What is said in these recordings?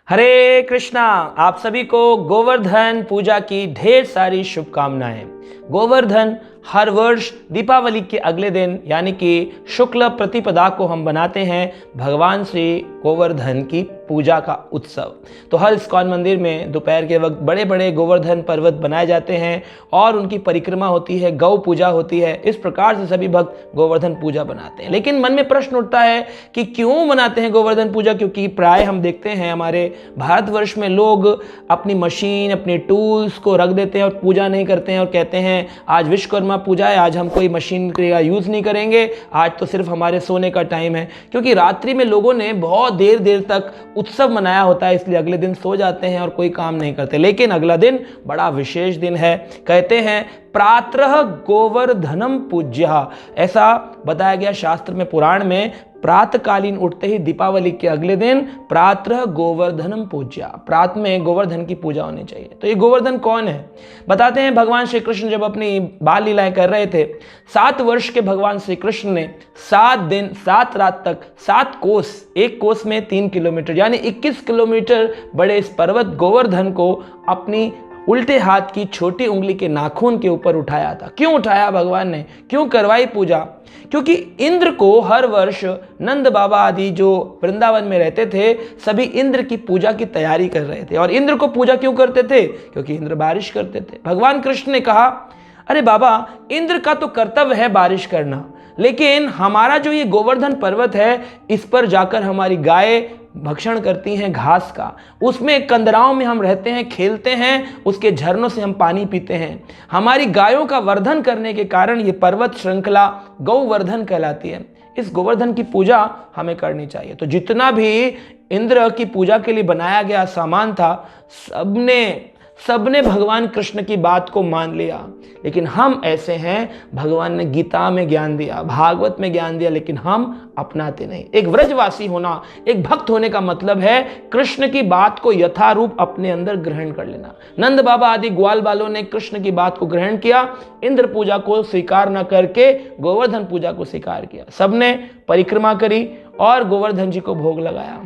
हरे कृष्णा। आप सभी को गोवर्धन पूजा की ढेर सारी शुभकामनाएं। गोवर्धन हर वर्ष दीपावली के अगले दिन यानी कि शुक्ल प्रतिपदा को हम बनाते हैं भगवान श्री गोवर्धन की पूजा का उत्सव। तो हर इस्कॉन मंदिर में दोपहर के वक्त बड़े बड़े गोवर्धन पर्वत बनाए जाते हैं और उनकी परिक्रमा होती है, गौ पूजा होती है। इस प्रकार से सभी भक्त गोवर्धन पूजा बनाते हैं। लेकिन मन में प्रश्न उठता है कि क्यों मनाते हैं गोवर्धन पूजा? क्योंकि प्राय हम देखते हैं हमारे भारतवर्ष में लोग अपनी मशीन, अपने टूल्स को रख देते हैं और पूजा नहीं करते हैं और कहते हैं आज विश्वकर्मा पूजा है, आज हम कोई मशीन का यूज़ नहीं करेंगे, आज तो सिर्फ हमारे सोने का टाइम है। क्योंकि रात्रि में लोगों ने बहुत देर देर तक उत्सव मनाया होता है, इसलिए अगले दिन सो जाते हैं और कोई काम नहीं करते। लेकिन अगला दिन बड़ा विशेष दिन है। कहते हैं प्रातः गोवर्धनम पूज्य, ऐसा बताया गया शास्त्र में, पुराण में। प्रातःकालीन उठते ही दीपावली के अगले दिन प्रातः गोवर्धनम पूज्य, प्रात में गोवर्धन की पूजा होनी चाहिए। तो ये गोवर्धन कौन है? बताते हैं भगवान श्री कृष्ण जब अपनी बाल लीलाएं कर रहे थे, 7 वर्ष के भगवान श्री कृष्ण ने 7 दिन 7 रात तक 7 कोस, एक कोस में 3 किलोमीटर यानी 21 किलोमीटर बड़े इस पर्वत गोवर्धन को अपनी उल्टे हाथ की छोटी उंगली के नाखून के ऊपर उठाया था। क्यों उठाया भगवान ने? क्यों करवाई पूजा? क्योंकि इंद्र को हर वर्ष नंद बाबा आदि जो वृंदावन में रहते थे, सभी इंद्र की पूजा की तैयारी कर रहे थे। और इंद्र को पूजा क्यों करते थे? क्योंकि इंद्र बारिश करते थे। भगवान कृष्ण ने कहा, अरे बाबा, इंद्र का तो कर्तव्य है बारिश करना, लेकिन हमारा जो ये गोवर्धन पर्वत है, इस पर जाकर हमारी गाय भक्षण करती हैं घास का, उसमें कंदराओं में हम रहते हैं, खेलते हैं, उसके झरनों से हम पानी पीते हैं। हमारी गायों का वर्धन करने के कारण ये पर्वत श्रृंखला गौवर्धन कहलाती है। इस गोवर्धन की पूजा हमें करनी चाहिए। तो जितना भी इंद्र की पूजा के लिए बनाया गया सामान था, सबने भगवान कृष्ण की बात को मान लिया। लेकिन हम ऐसे हैं, भगवान ने गीता में ज्ञान दिया, भागवत में ज्ञान दिया, लेकिन हम अपनाते नहीं। एक व्रजवासी होना, एक भक्त होने का मतलब है कृष्ण की बात को यथारूप अपने अंदर ग्रहण कर लेना। नंद बाबा आदि ग्वाल बालों ने कृष्ण की बात को ग्रहण किया, इंद्र पूजा को स्वीकार न करके गोवर्धन पूजा को स्वीकार किया। सबने परिक्रमा करी और गोवर्धन जी को भोग लगाया।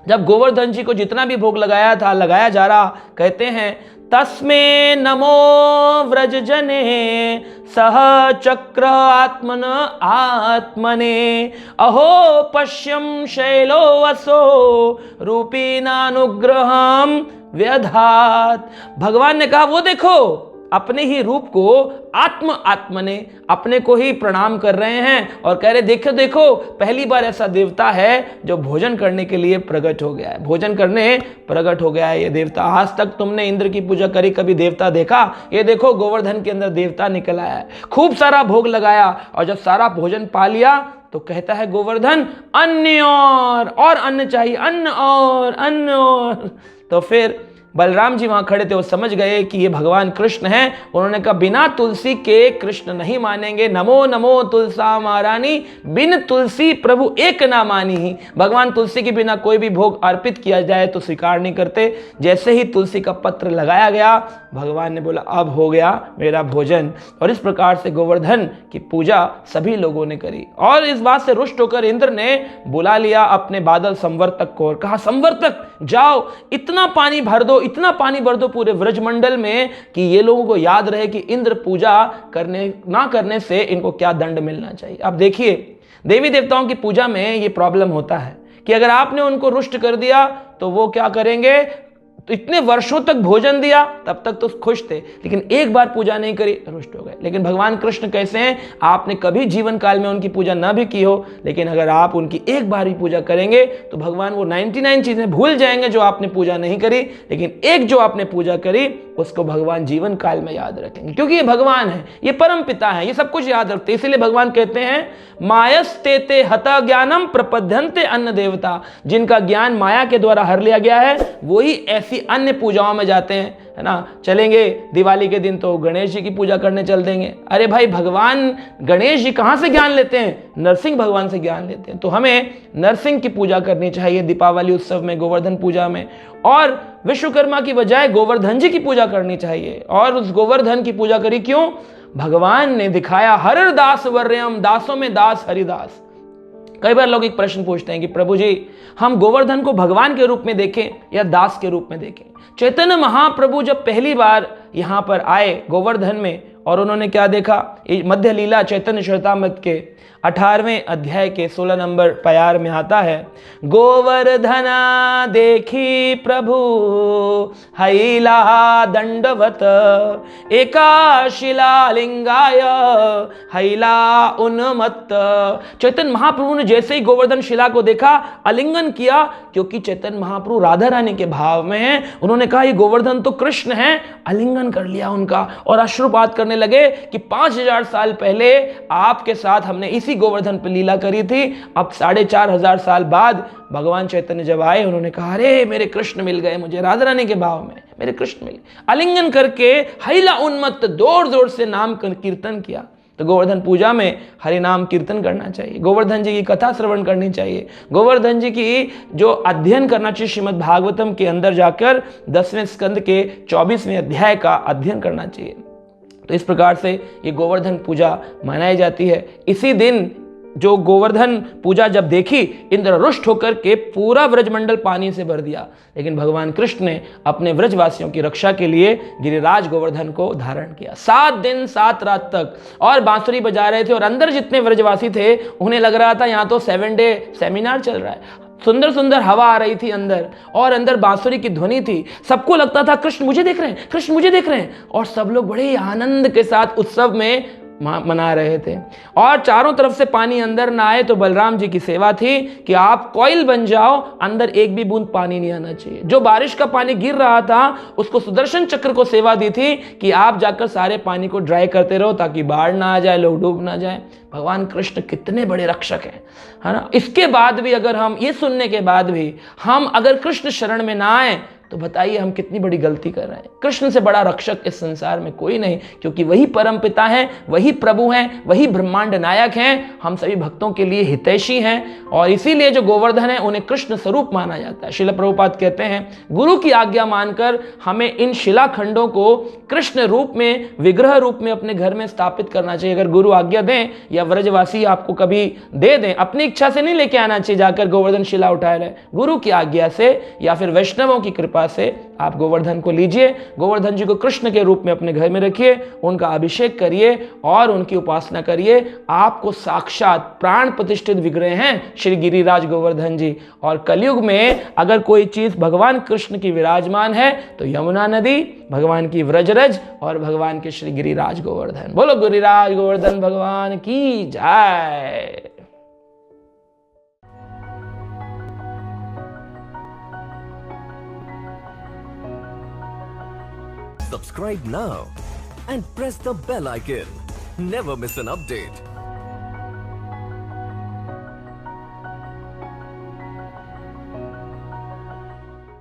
जब गोवर्धन जी को जितना भी भोग लगाया था, लगाया जा रहा, कहते हैं तस्मे नमो व्रज जने सह चक्र आत्मन आत्मने अहो पश्यम शैलो वसो रूपीनानुग्रहम व्यधात। भगवान ने कहा, वो देखो, अपने ही रूप को आत्मने, अपने को ही प्रणाम कर रहे हैं और कह रहे देखो देखो, पहली बार ऐसा देवता है जो भोजन करने के लिए प्रकट हो गया है, भोजन करने प्रकट हो गया है ये देवता। आज तक तुमने इंद्र की पूजा करी, कभी देवता देखा? ये देखो गोवर्धन के अंदर देवता निकल आया है। खूब सारा भोग लगाया और जब सारा भोजन पा लिया तो कहता है गोवर्धन, अन्न और अन्न चाहिए, अन्न और। तो फिर बलराम जी वहां खड़े थे, वो समझ गए कि ये भगवान कृष्ण हैं। उन्होंने कहा, बिना तुलसी के कृष्ण नहीं मानेंगे। नमो नमो तुलसा महारानी, बिन तुलसी प्रभु एक ना मानी। भगवान तुलसी के बिना कोई भी भोग अर्पित किया जाए तो स्वीकार नहीं करते। जैसे ही तुलसी का पत्र लगाया गया, भगवान ने बोला, अब हो गया मेरा भोजन। और इस प्रकार से गोवर्धन की पूजा सभी लोगों ने करी। और इस बात से रुष्ट होकर इंद्र ने बुला लिया अपने बादल संवर्तक को और कहा, संवर्तक जाओ, इतना पानी भर दो, इतना पानी भर दो पूरे व्रजमंडल में कि ये लोगों को याद रहे कि इंद्र पूजा ना करने से इनको क्या दंड मिलना चाहिए। अब देखिए, देवी देवताओं की पूजा में ये प्रॉब्लम होता है कि अगर आपने उनको रुष्ट कर दिया तो वो क्या करेंगे? तो इतने वर्षों तक भोजन दिया, तब तक तो खुश थे, लेकिन एक बार पूजा नहीं करी, रुष्ट हो गए। लेकिन भगवान कृष्ण कैसे हैं? आपने कभी जीवन काल में उनकी पूजा ना भी की हो, लेकिन अगर आप उनकी एक बार ही पूजा करेंगे तो भगवान वो 99 चीजें भूल जाएंगे जो आपने पूजा नहीं करी, लेकिन एक जो आपने पूजा करी उसको भगवान जीवन काल में याद रखेंगे। क्योंकि ये भगवान है, ये परम पिता है, ये सब कुछ याद रखते। इसीलिए भगवान कहते हैं, मायस्ते ते हता ज्ञानम प्रपद्यन्ते अन्न देवता। जिनका ज्ञान माया के द्वारा हर लिया गया है, वही ऐसी अन्य पूजाओं में जाते हैं, है ना। चलेंगे दिवाली के दिन तो गणेश जी की पूजा करने चल देंगे। अरे भाई, भगवान गणेश जी कहां से ज्ञान लेते हैं? नरसिंह भगवान से ज्ञान लेते हैं। तो हमें नरसिंह की पूजा करनी चाहिए दीपावली उत्सव में, गोवर्धन पूजा में। और विश्वकर्मा की बजाय गोवर्धन जी की पूजा करनी चाहिए। और उस गोवर्धन की पूजा करी क्यों? भगवान ने दिखाया, हरिदास वर्यम, दासों में दास हरिदास। कई बार लोग एक प्रश्न पूछते हैं कि प्रभु जी, हम गोवर्धन को भगवान के रूप में देखें या दास के रूप में देखें। चैतन्य महाप्रभु जब पहली बार यहाँ पर आए गोवर्धन में, और उन्होंने क्या देखा, मध्य लीला चैतन्य चरितामृत के 18वें अध्याय के 16 नंबर प्यार में आता है, गोवर्धना देखी प्रभु हैला दंडवत एका शिला लिंगाय हैला उन्मत्त। चैतन्य महाप्रभु ने जैसे ही गोवर्धन शिला को देखा, आलिंगन किया, क्योंकि चैतन्य महाप्रभु राधा रानी के भाव में हैं। उन्होंने कहा ये गोवर्धन तो कृष्ण है, आलिंगन कर लिया उनका और अश्रुपात करने लगे कि 5000 साल पहले आपके साथ हमने इसी गोवर्धन पर लीला करी थी। अब 4500 साल बाद भगवान चैतन्य जब आए, उन्होंने कहा अरे मेरे कृष्ण मिल गए, मुझे राधा रानी के भाव में मेरे कृष्ण मिल। आलिंगन करके हैला उन्मत्त जोर जोर से नाम कीर्तन किया। तो गोवर्धन पूजा में हरि नाम कीर्तन करना चाहिए, गोवर्धन जी की कथा श्रवण करनी चाहिए, गोवर्धन जी की जो अध्ययन करना चाहिए, श्रीमद् भागवतम के अंदर जाकर 10वें स्कंद के 24वें अध्याय का अध्ययन करना चाहिए। तो इस प्रकार से ये गोवर्धन पूजा मनाई जाती है। इसी दिन जो गोवर्धन पूजा जब देखी, इंद्र रुष्ट होकर के पूरा व्रजमंडल पानी से भर दिया, लेकिन भगवान कृष्ण ने अपने व्रजवासियों की रक्षा के लिए गिरिराज गोवर्धन को धारण किया 7 दिन 7 रात तक, और बांसुरी बजा रहे थे। और अंदर जितने व्रजवासी थे उन्हें लग रहा था यहाँ तो 7 डे सेमिनार चल रहा है। सुंदर सुंदर हवा आ रही थी अंदर, और अंदर बांसुरी की ध्वनि थी। सबको लगता था कृष्ण मुझे देख रहे हैं, कृष्ण मुझे देख रहे हैं, और सब लोग बड़े आनंद के साथ उत्सव में मना रहे थे। और चारों तरफ से पानी अंदर ना आए, तो बलराम जी की सेवा थी कि आप कॉइल बन जाओ, अंदर एक भी बूंद पानी नहीं आना चाहिए। जो बारिश का पानी गिर रहा था, उसको सुदर्शन चक्र को सेवा दी थी कि आप जाकर सारे पानी को ड्राई करते रहो, ताकि बाढ़ ना आ जाए, लोग डूब ना जाए। भगवान कृष्ण कितने बड़े रक्षक हैं, है ना। इसके बाद भी अगर हम ये सुनने के बाद भी हम अगर कृष्ण शरण में ना आए, तो बताइए हम कितनी बड़ी गलती कर रहे हैं। कृष्ण से बड़ा रक्षक इस संसार में कोई नहीं, क्योंकि वही परम पिता हैं, वही प्रभु हैं, वही ब्रह्मांड नायक हैं, हम सभी भक्तों के लिए हितैषी हैं। और इसीलिए जो गोवर्धन है उन्हें कृष्ण स्वरूप माना जाता है। श्रील प्रभुपाद कहते हैं, गुरु की आज्ञा मानकर हमें इन शिलाखंडों को कृष्ण रूप में, विग्रह रूप में अपने घर में स्थापित करना चाहिए। अगर गुरु आज्ञा दें या व्रजवासी आपको कभी दे दें, अपनी इच्छा से नहीं लेके आना चाहिए जाकर गोवर्धन शिला उठाए रहे, गुरु की आज्ञा से या फिर वैष्णवों की कृपा से आप गोवर्धन को लीजिए। गोवर्धन जी को कृष्ण के रूप में अपने घर में रखिए, उनका अभिषेक करिए और उनकी उपासना करिए। आपको साक्षात प्राण प्रतिष्ठित विग्रह हैं श्री गिरिराज गोवर्धन जी। और कलयुग में अगर कोई चीज भगवान कृष्ण की विराजमान है तो यमुना नदी, भगवान की व्रजरज और भगवान के श्री गिरिराज गोवर्धन। बोलो गिरिराज गोवर्धन भगवान की जय। Subscribe now and press the bell icon. Never miss an update.